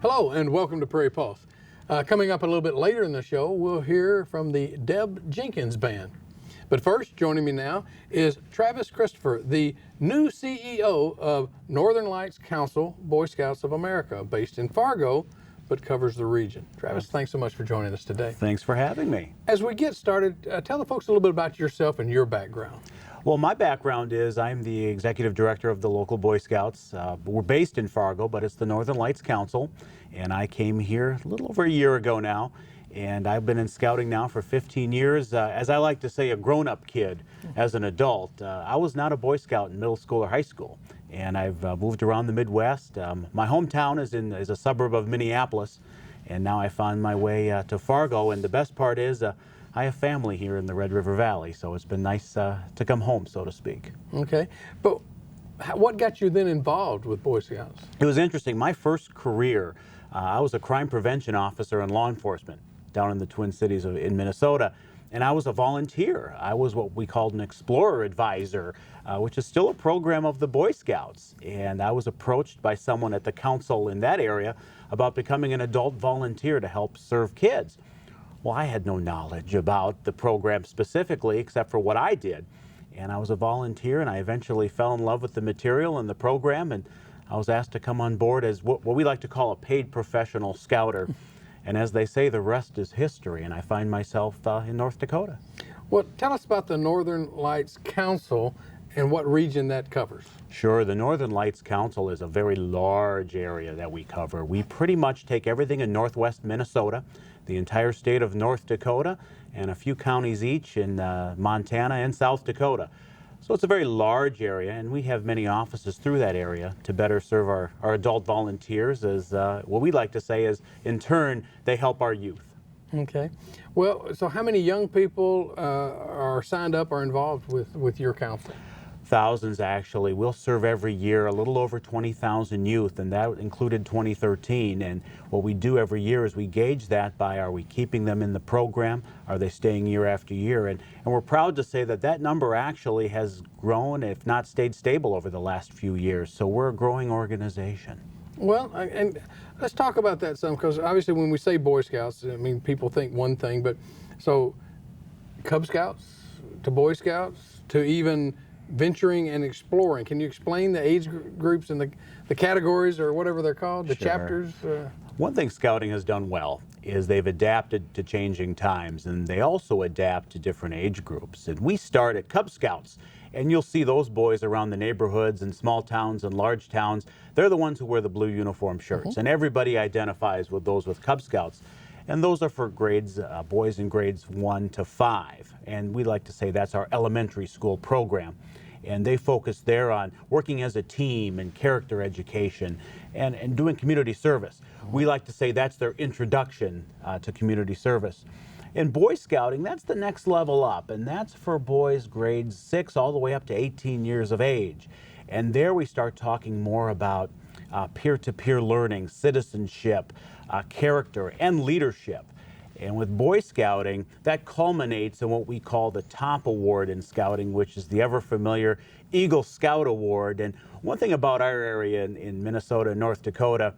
Hello and welcome to Prairie Pulse. Coming up a little bit later in the show, we'll hear from the Deb Jenkins Band. But first, joining me now is Travis Christopher, the new CEO of Northern Lights Council Boy Scouts of America, based in Fargo, but covers the region. Travis, thanks so much for joining us today. Thanks for having me. As we get started, tell the folks a little bit about yourself and your background. Well, my background is I'm the executive director of the local Boy Scouts. We're based in Fargo, but it's the Northern Lights Council, and I came here a little over a year ago now, and I've been in scouting now for 15 years. As I like to say, a grown-up kid as an adult. I was not a Boy Scout in middle school or high school, and I've moved around the Midwest. My hometown is a suburb of Minneapolis, and now I found my way to Fargo, and the best part is I have family here in the Red River Valley, so it's been nice to come home, so to speak. Okay, but what got you then involved with Boy Scouts? It was interesting. My first career, I was a crime prevention officer in law enforcement down in the Twin Cities in Minnesota, and I was a volunteer. I was what we called an explorer advisor, which is still a program of the Boy Scouts, and I was approached by someone at the council in that area about becoming an adult volunteer to help serve kids. Well, I had no knowledge about the program specifically except for what I did. And I was a volunteer, and I eventually fell in love with the material and the program, and I was asked to come on board as what we like to call a paid professional scouter. And as they say, the rest is history, and I find myself in North Dakota. Well, tell us about the Northern Lights Council and what region that covers. Sure, the Northern Lights Council is a very large area that we cover. We pretty much take everything in northwest Minnesota, the entire state of North Dakota, and a few counties each in Montana and South Dakota. So it's a very large area, and we have many offices through that area to better serve our adult volunteers, as what we like to say is, in turn, they help our youth. Okay. Well, so how many young people are signed up or involved with your council? Thousands, actually. We'll serve every year a little over 20,000 youth, and that included 2013. And what we do every year is we gauge that by, are we keeping them in the program? Are they staying year after year? And we're proud to say that that number actually has grown, if not stayed stable, over the last few years. So we're a growing organization. Well, and let's talk about that some, because obviously when we say Boy Scouts, I mean, people think one thing, but so Cub Scouts to Boy Scouts to even venturing and exploring. Can you explain the age groups and the categories, or whatever they're called, the Sure. chapters? One thing scouting has done well is they've adapted to changing times, and they also adapt to different age groups. And we start at Cub Scouts, and you'll see those boys around the neighborhoods and small towns and large towns. They're the ones who wear the blue uniform shirts, and everybody identifies with those with Cub Scouts. And those are for grades, boys in grades 1 to 5. And we like to say that's our elementary school program. And they focus there on working as a team and character education and doing community service. We like to say that's their introduction to community service. In Boy Scouting, that's the next level up, and that's for boys grades 6 all the way up to 18 years of age. And there we start talking more about peer-to-peer learning, citizenship, character, and leadership. And with Boy Scouting, that culminates in what we call the top award in scouting, which is the ever familiar Eagle Scout Award. And one thing about our area in Minnesota and North Dakota,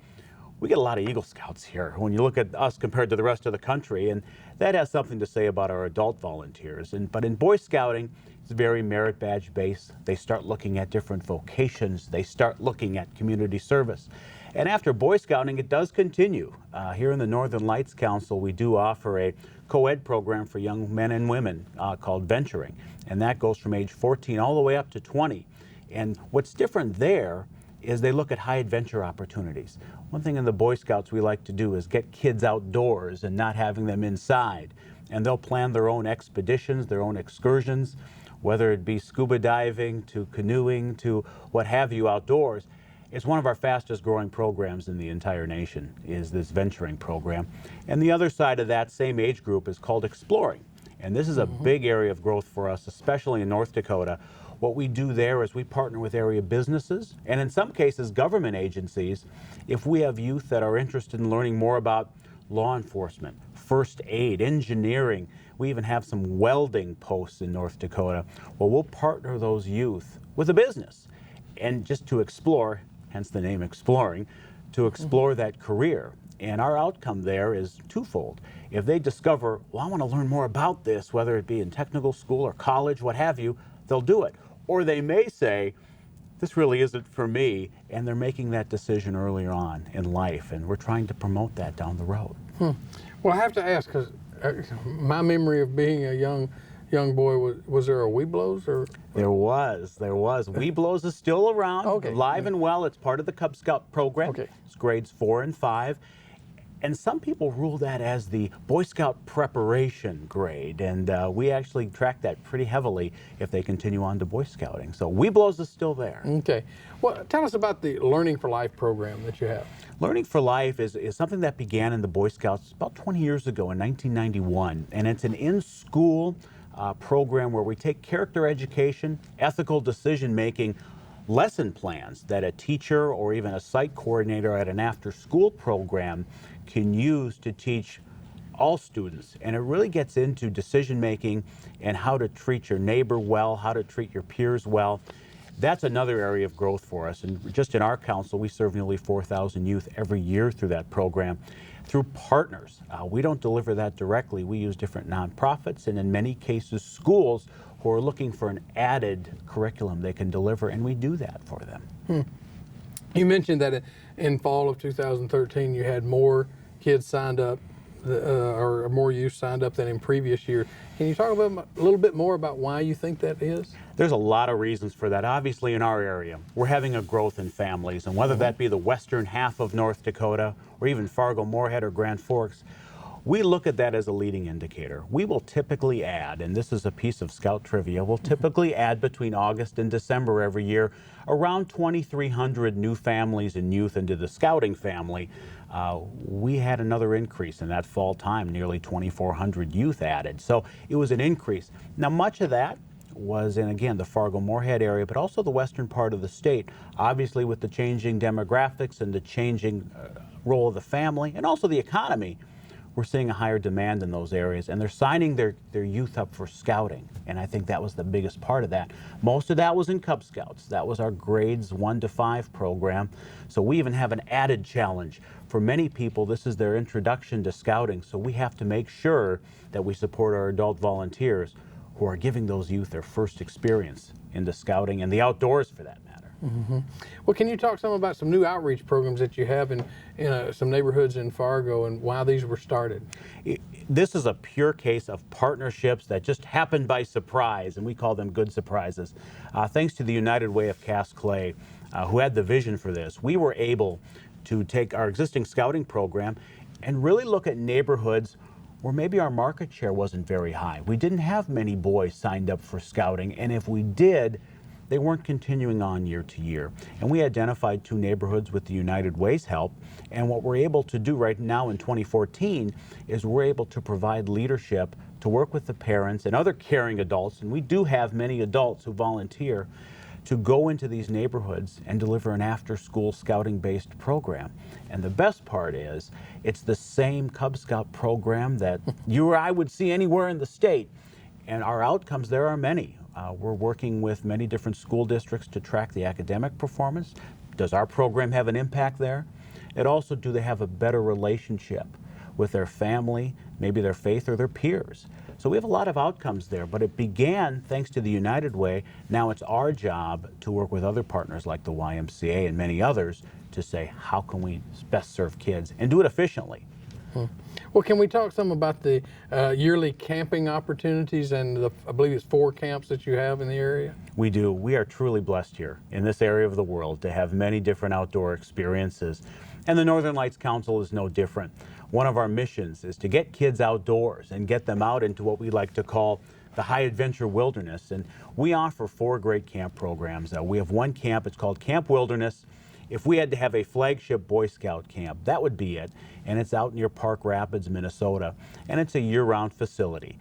we get a lot of Eagle Scouts here when you look at us compared to the rest of the country. And that has something to say about our adult volunteers. But in Boy Scouting, it's very merit badge based. They start looking at different vocations. They start looking at community service. And after Boy Scouting, it does continue. Here in the Northern Lights Council, we do offer a co-ed program for young men and women called Venturing. And that goes from age 14 all the way up to 20. And what's different there is they look at high adventure opportunities. One thing in the Boy Scouts we like to do is get kids outdoors and not having them inside. And they'll plan their own expeditions, their own excursions, whether it be scuba diving to canoeing to what have you outdoors. It's one of our fastest growing programs in the entire nation, is this venturing program. And the other side of that same age group is called exploring. And this is a big area of growth for us, especially in North Dakota. What we do there is we partner with area businesses, and in some cases government agencies, if we have youth that are interested in learning more about law enforcement, first aid, engineering. We even have some welding posts in North Dakota. Well, we'll partner those youth with a business, and just to explore, hence the name Exploring, to explore that career. And our outcome there is twofold. If they discover, well, I want to learn more about this, whether it be in technical school or college, what have you, they'll do it. Or they may say, this really isn't for me, and they're making that decision earlier on in life, and we're trying to promote that down the road. Well, I have to ask, because my memory of being a young boy, was there a Webelos or? There was. Webelos is still around, Okay. alive and well. It's part of the Cub Scout program. Okay. It's grades 4 and 5. And some people rule that as the Boy Scout preparation grade, and we actually track that pretty heavily if they continue on to Boy Scouting. So Webelos is still there. Okay. Well, tell us about the Learning for Life program that you have. Learning for Life is something that began in the Boy Scouts about 20 years ago in 1991, and it's an in-school program where we take character education, ethical decision-making, lesson plans that a teacher or even a site coordinator at an after-school program can use to teach all students. And it really gets into decision-making and how to treat your neighbor well, how to treat your peers well. That's another area of growth for us. And just in our council, we serve nearly 4,000 youth every year through that program. Through partners. We don't deliver that directly. We use different nonprofits and in many cases schools who are looking for an added curriculum they can deliver, and we do that for them. You mentioned that in fall of 2013 you had more kids signed up, or more youth signed up than in previous year. Can you talk about a little bit more about why you think that is? There's a lot of reasons for that. Obviously, in our area, we're having a growth in families, and whether that be the western half of North Dakota or even Fargo, Moorhead, or Grand Forks, we look at that as a leading indicator. We will typically add, and this is a piece of Scout trivia, we'll typically add between August and December every year around 2,300 new families and youth into the Scouting family. We had another increase in that fall time, nearly 2,400 youth added. So it was an increase. Now, much of that was in, again, the Fargo-Moorhead area, but also the western part of the state, obviously with the changing demographics and the changing role of the family and also the economy. We're seeing a higher demand in those areas, and they're signing their youth up for scouting, and I think that was the biggest part of that. Most of that was in Cub Scouts. That was our grades 1 to 5 program, so we even have an added challenge. For many people, this is their introduction to scouting, so we have to make sure that we support our adult volunteers who are giving those youth their first experience into scouting and the outdoors for that matter. Well, can you talk some about some new outreach programs that you have in some neighborhoods in Fargo and why these were started? This is a pure case of partnerships that just happened by surprise, and we call them good surprises. Thanks to the United Way of Cass Clay, who had the vision for this, we were able to take our existing scouting program and really look at neighborhoods where maybe our market share wasn't very high. We didn't have many boys signed up for scouting, and if we did, they weren't continuing on year to year. And we identified 2 neighborhoods with the United Way's help. And what we're able to do right now in 2014 is we're able to provide leadership to work with the parents and other caring adults, and we do have many adults who volunteer, to go into these neighborhoods and deliver an after-school scouting-based program. And the best part is, it's the same Cub Scout program that you or I would see anywhere in the state. And our outcomes there are many. We're working with many different school districts to track the academic performance. Does our program have an impact there? And also, do they have a better relationship with their family, maybe their faith or their peers? So we have a lot of outcomes there, but it began thanks to the United Way. Now it's our job to work with other partners like the YMCA and many others to say, how can we best serve kids and do it efficiently? Well, can we talk some about the yearly camping opportunities and I believe it's 4 camps that you have in the area? We do. We are truly blessed here in this area of the world to have many different outdoor experiences. And the Northern Lights Council is no different. One of our missions is to get kids outdoors and get them out into what we like to call the high adventure wilderness. And we offer 4 great camp programs. We have one camp, it's called Camp Wilderness. If we had to have a flagship Boy Scout camp, that would be it. And it's out near Park Rapids, Minnesota. And it's a year-round facility.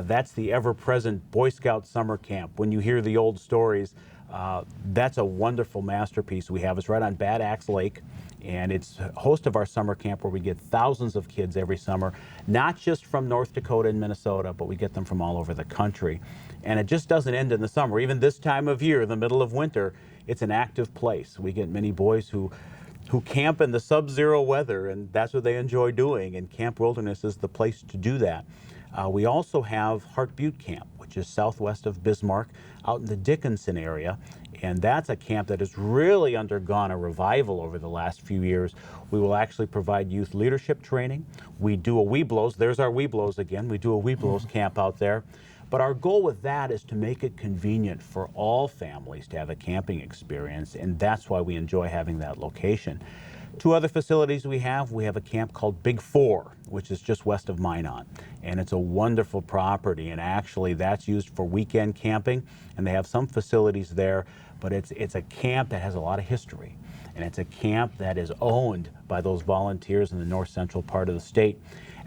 That's the ever-present Boy Scout summer camp. When you hear the old stories, that's a wonderful masterpiece we have. It's right on Bad Axe Lake. And it's a host of our summer camp where we get thousands of kids every summer, not just from North Dakota and Minnesota, but we get them from all over the country. And it just doesn't end in the summer. Even this time of year, in the middle of winter, it's an active place. We get many boys who who camp in the sub-zero weather, and that's what they enjoy doing, and Camp Wilderness is the place to do that. We also have Hart Butte Camp, which is southwest of Bismarck, out in the Dickinson area, and that's a camp that has really undergone a revival over the last few years. We will actually provide youth leadership training. We do a Webelos, there's our Webelos again, we do a Webelos camp out there. But our goal with that is to make it convenient for all families to have a camping experience, and that's why we enjoy having that location. Two other facilities we have a camp called Big Four, which is just west of Minot, and it's a wonderful property, and actually that's used for weekend camping, and they have some facilities there, but it's a camp that has a lot of history, and it's a camp that is owned by those volunteers in the north central part of the state.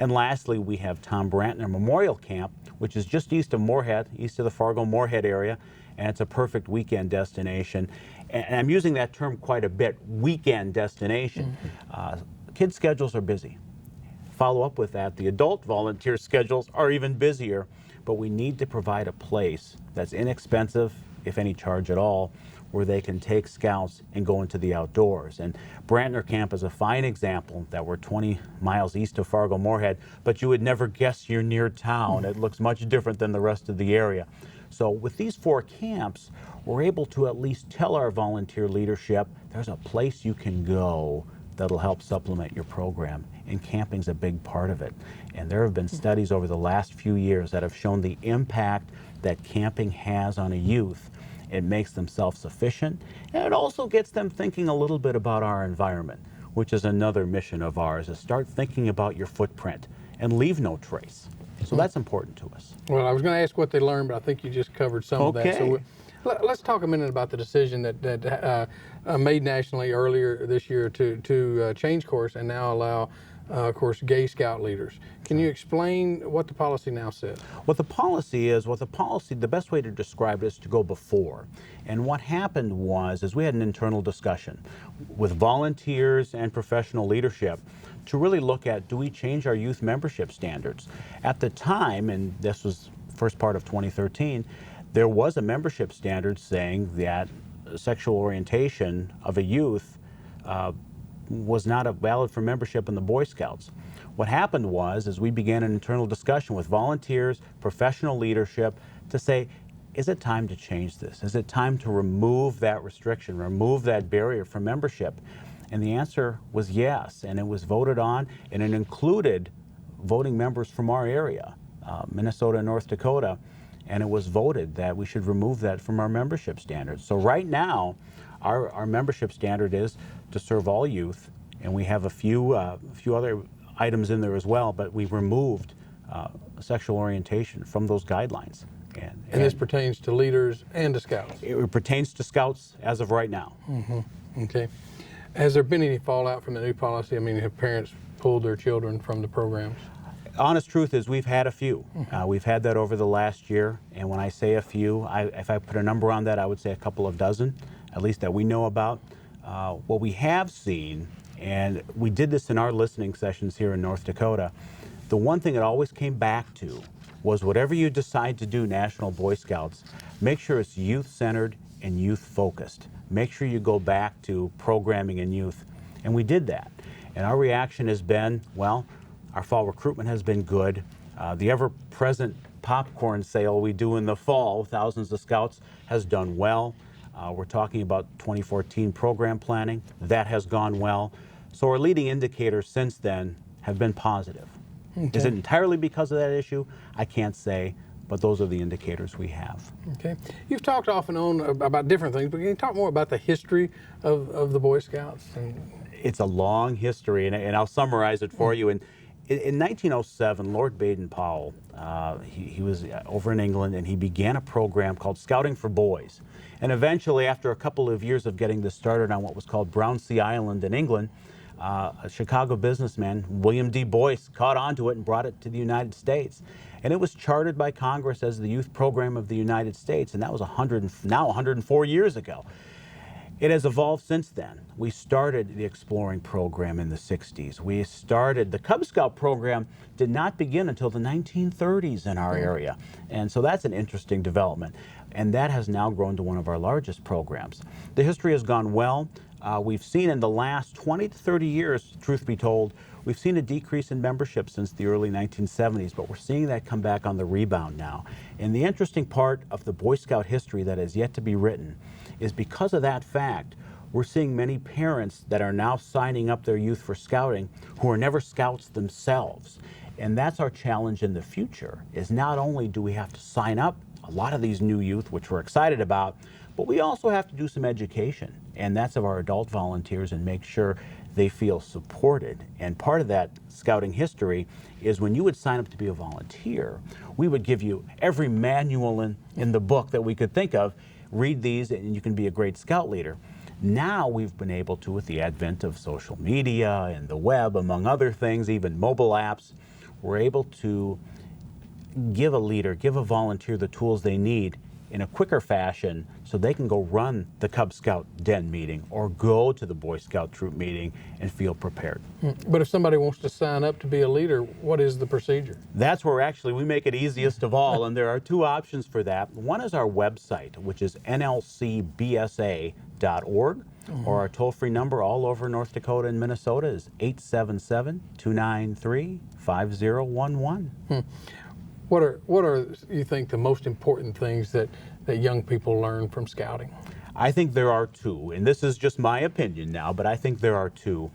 And lastly, we have Tom Brantner Memorial Camp, which is just east of Moorhead, east of the Fargo-Moorhead area, and it's a perfect weekend destination. And I'm using that term quite a bit, weekend destination. Kids' schedules are busy. Follow up with that, the adult volunteer schedules are even busier, but we need to provide a place that's inexpensive, if any charge at all, where they can take scouts and go into the outdoors. And Brantner Camp is a fine example that we're 20 miles east of Fargo-Moorhead, but you would never guess you're near town. It looks much different than the rest of the area. So with these 4 camps, we're able to at least tell our volunteer leadership there's a place you can go that'll help supplement your program, and camping's a big part of it. And there have been studies over the last few years that have shown the impact that camping has on a youth. It makes them self-sufficient, and it also gets them thinking a little bit about our environment, which is another mission of ours, is start thinking about your footprint and leave no trace. So that's important to us. Well, I was going to ask what they learned, but I think you just covered some of that. So let's talk a minute about the decision that made nationally earlier this year to change course and now allow, of course, gay scout leaders. Can you explain what the policy now says? What the policy is, the best way to describe it is to go before. And what happened was we had an internal discussion with volunteers and professional leadership to really look at, do we change our youth membership standards? At the time, and this was first part of 2013, there was a membership standard saying that sexual orientation of a youth was not valid for membership in the Boy Scouts. What happened was we began an internal discussion with volunteers, professional leadership, to say, is it time to change this? Is it time to remove that restriction, remove that barrier for membership? And the answer was yes, and it was voted on, and it included voting members from our area, Minnesota and North Dakota, and it was voted that we should remove that from our membership standards. So right now, our membership standard is to serve all youth, and we have a few other items in there as well, but we've removed sexual orientation from those guidelines. And this pertains to leaders and to scouts? It pertains to scouts as of right now. Okay. Has there been any fallout from the new policy? I mean, have parents pulled their children from the programs? Honest truth is we've had a few. We've had that over the last year, and when I say a few, if I put a number on that, I would say a couple of dozen, at least that we know about. What we have seen, and we did this in our listening sessions here in North Dakota, the one thing it always came back to was whatever you decide to do, National Boy Scouts, make sure it's youth-centered and youth-focused. Make sure you go back to programming in youth. And we did that. And our reaction has been, well, our fall recruitment has been good. The ever-present popcorn sale we do in the fall, thousands of scouts, has done well. We're talking about 2014 program planning. That has gone well. So our leading indicators since then have been positive. Okay. Is it entirely because of that issue? I can't say, but those are the indicators we have. Okay. You've talked off and on about different things, but can you talk more about the history of the Boy Scouts? It's a long history, and I'll summarize it for you. In 1907, Lord Baden-Powell, he was over in England, and he began a program called Scouting for Boys. And eventually, after a couple of years of getting this started on what was called Brownsea Island in England, a Chicago businessman, William D. Boyce, caught onto it and brought it to the United States. And it was chartered by Congress as the Youth Program of the United States, and that was 104 years ago. It has evolved since then. We started the Exploring program in the 60s. We started, the Cub Scout program did not begin until the 1930s in our area. And so that's an interesting development. And that has now grown to one of our largest programs. The history has gone well. We've seen in the last 20 to 30 years, truth be told, we've seen a decrease in membership since the early 1970s, but we're seeing that come back on the rebound now. And the interesting part of the Boy Scout history that has yet to be written is because of that fact, we're seeing many parents that are now signing up their youth for scouting who are never scouts themselves. And that's our challenge in the future, is not only do we have to sign up a lot of these new youth, which we're excited about, but we also have to do some education. And that's of our adult volunteers and make sure they feel supported. And part of that scouting history is when you would sign up to be a volunteer, we would give you every manual in the book that we could think of. Read these and you can be a great scout leader. Now we've been able to, with the advent of social media and the web, among other things, even mobile apps, we're able to give a leader, give a volunteer the tools they need in a quicker fashion so they can go run the Cub Scout den meeting or go to the Boy Scout troop meeting and feel prepared. But if somebody wants to sign up to be a leader, what is the procedure? That's where actually we make it easiest of all, and there are two options for that. One is our website, which is nlcbsa.org, or our toll-free number all over North Dakota and Minnesota is 877-293-5011. What are you think the most important things that young people learn from scouting? I think there are two, and this is just my opinion now, but I think there are two.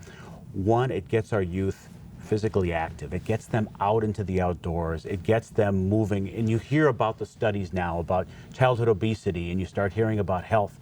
One, it gets our youth physically active. It gets them out into the outdoors. It gets them moving, and you hear about the studies now about childhood obesity, and you start hearing about health.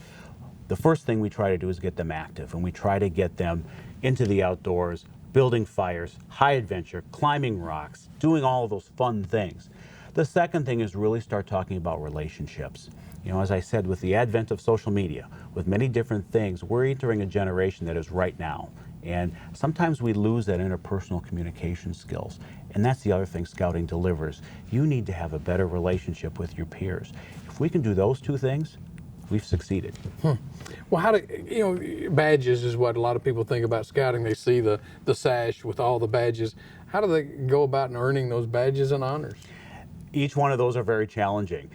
The first thing we try to do is get them active, and we try to get them into the outdoors, building fires, high adventure, climbing rocks, doing all of those fun things. The second thing is really start talking about relationships. You know, as I said, with the advent of social media, with many different things, we're entering a generation that is right now. And sometimes we lose that interpersonal communication skills. And that's the other thing scouting delivers. You need to have a better relationship with your peers. If we can do those two things, we've succeeded. Well, how do, badges is what a lot of people think about scouting. They see the sash with all the badges. How do they go about earning those badges and honors? Each one of those are very challenging.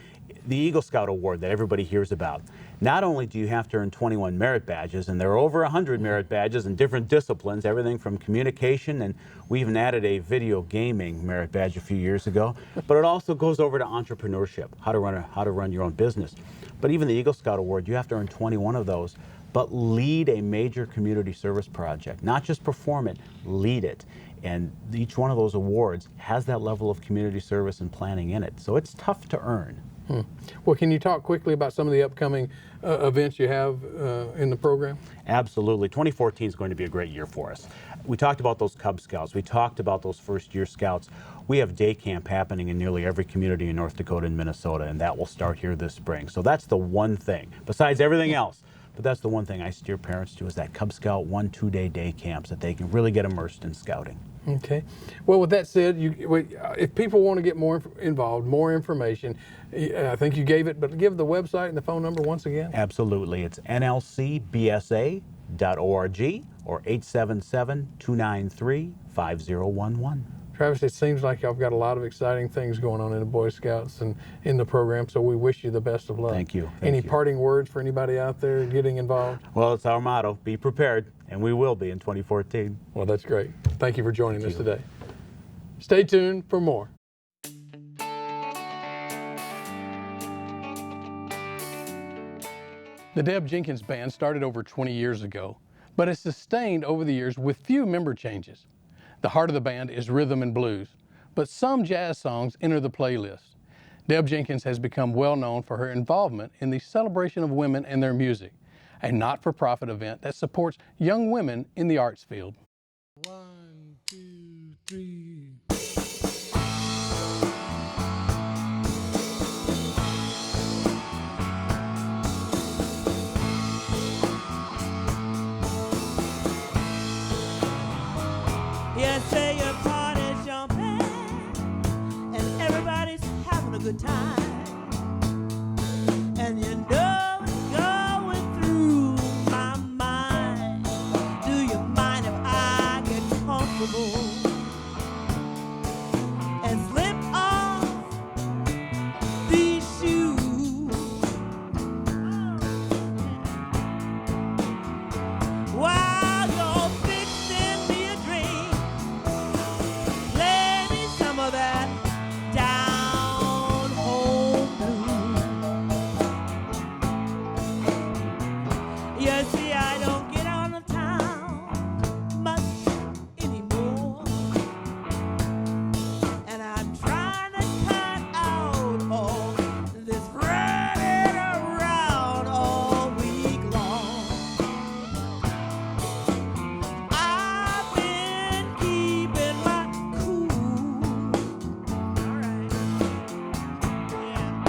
The Eagle Scout Award that everybody hears about, not only do you have to earn 21 merit badges, and there are over 100 merit badges in different disciplines, everything from communication, and we even added a video gaming merit badge a few years ago, but it also goes over to entrepreneurship, how to run your own business. But even the Eagle Scout Award, you have to earn 21 of those, but lead a major community service project, not just perform it, lead it. And each one of those awards has that level of community service and planning in it. So it's tough to earn. Well, can you talk quickly about some of the upcoming events you have in the program? Absolutely. 2014 is going to be a great year for us. We talked about those Cub Scouts. We talked about those first-year Scouts. We have day camp happening in nearly every community in North Dakota and Minnesota, and that will start here this spring. So that's the one thing, besides everything else. But that's the one thing I steer parents to, is that Cub Scout 1-2 day camps, that they can really get immersed in scouting. Okay. Well, with that said, if people want to get more involved, more information, I think you gave it, but give the website and the phone number once again. Absolutely. It's nlcbsa.org or 877-293-5011. Travis, it seems like y'all got a lot of exciting things going on in the Boy Scouts and in the program, so we wish you the best of luck. Thank you. Any parting words for anybody out there getting involved? Well, it's our motto, be prepared, and we will be in 2014. Well, that's great. Thank you for joining us today. Stay tuned for more. The Deb Jenkins Band started over 20 years ago, but has sustained over the years with few member changes. The heart of the band is rhythm and blues, but some jazz songs enter the playlist. Deb Jenkins has become well known for her involvement in the Celebration of Women and Their Music, a not-for-profit event that supports young women in the arts field. 1, 2, 3. You say your party's jumping and everybody's having a good time, and you know it's going through my mind. Do you mind if I get comfortable? You see, I don't get on the town much anymore, and I'm trying to cut out all this running around all week long. I've been keeping my cool. All right. Yeah.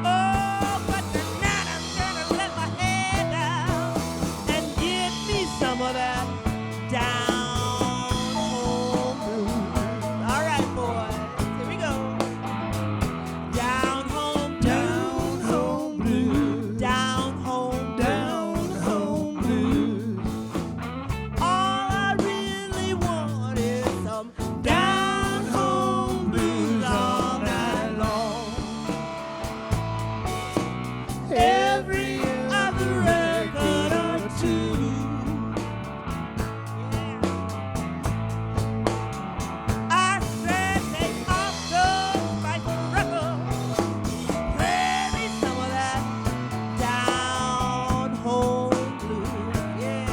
Oh, but tonight I'm gonna let my head down and get me some of that down home blues. All right, boys, here we go. Down home blues, down home blues. All I really want is some down home blues all night long. Every other record or two. I said take off those spicy records, play me some of that down home blues. Yeah.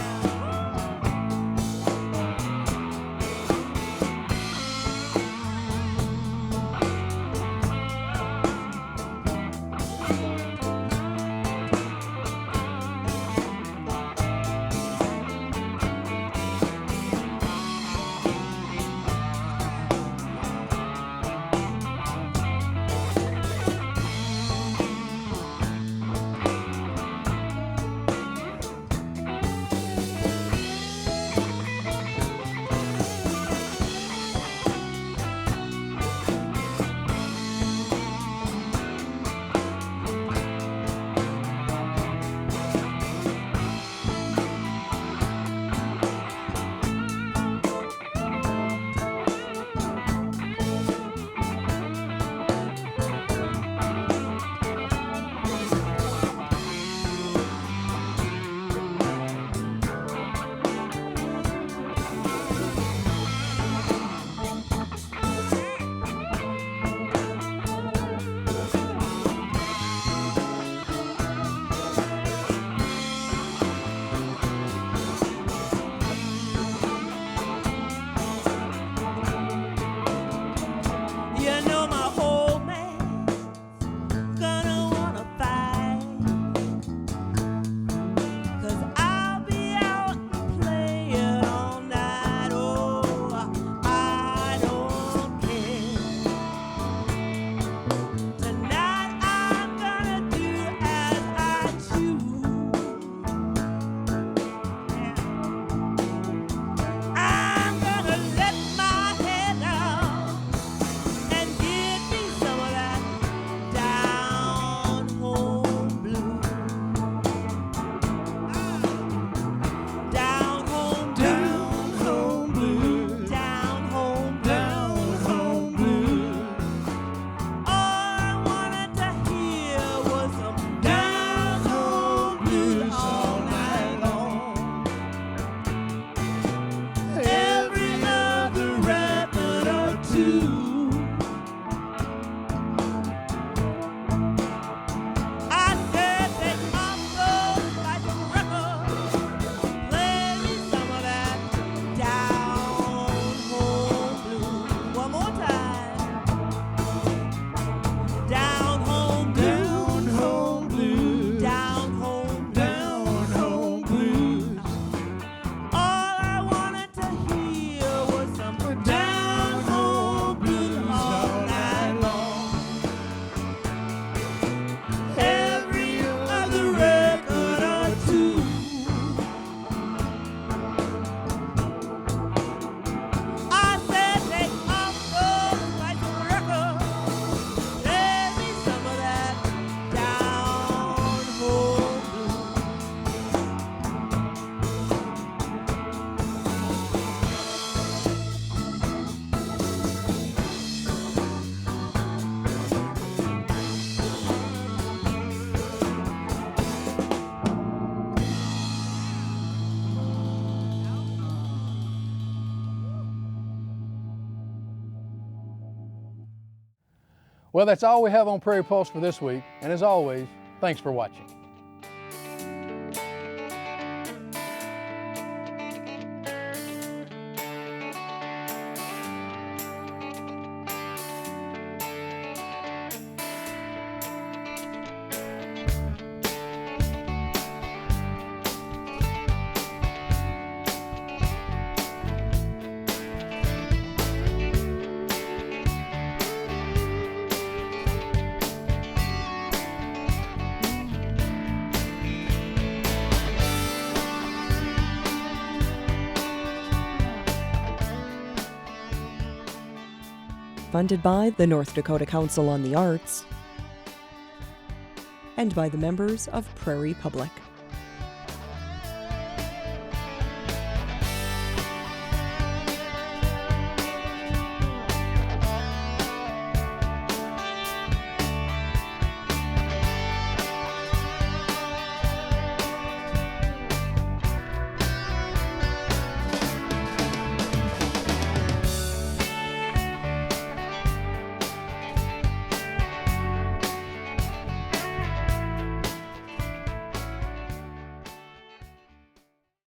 You know my old man's gonna wanna fight, 'cause I'll be out and playing all night. Oh, I don't care. Tonight I'm gonna do as I choose. Yeah. I'm gonna let my head down and give me some of that down home blues. Down home blues, down home blues. All I wanted to hear was some down home blues all night long. Every other record or two. I said take off those spicy records, play me some of that down home blues. One more time. Down home blues, down home blues. All I wanted to hear was some down home blues all night long. Every other record or two. I said take off those spicy records, play me some of that down home blues. Well, that's all we have on Prairie Pulse for this week. And as always, thanks for watching. funded by the North Dakota Council on the Arts and by the members of Prairie Public.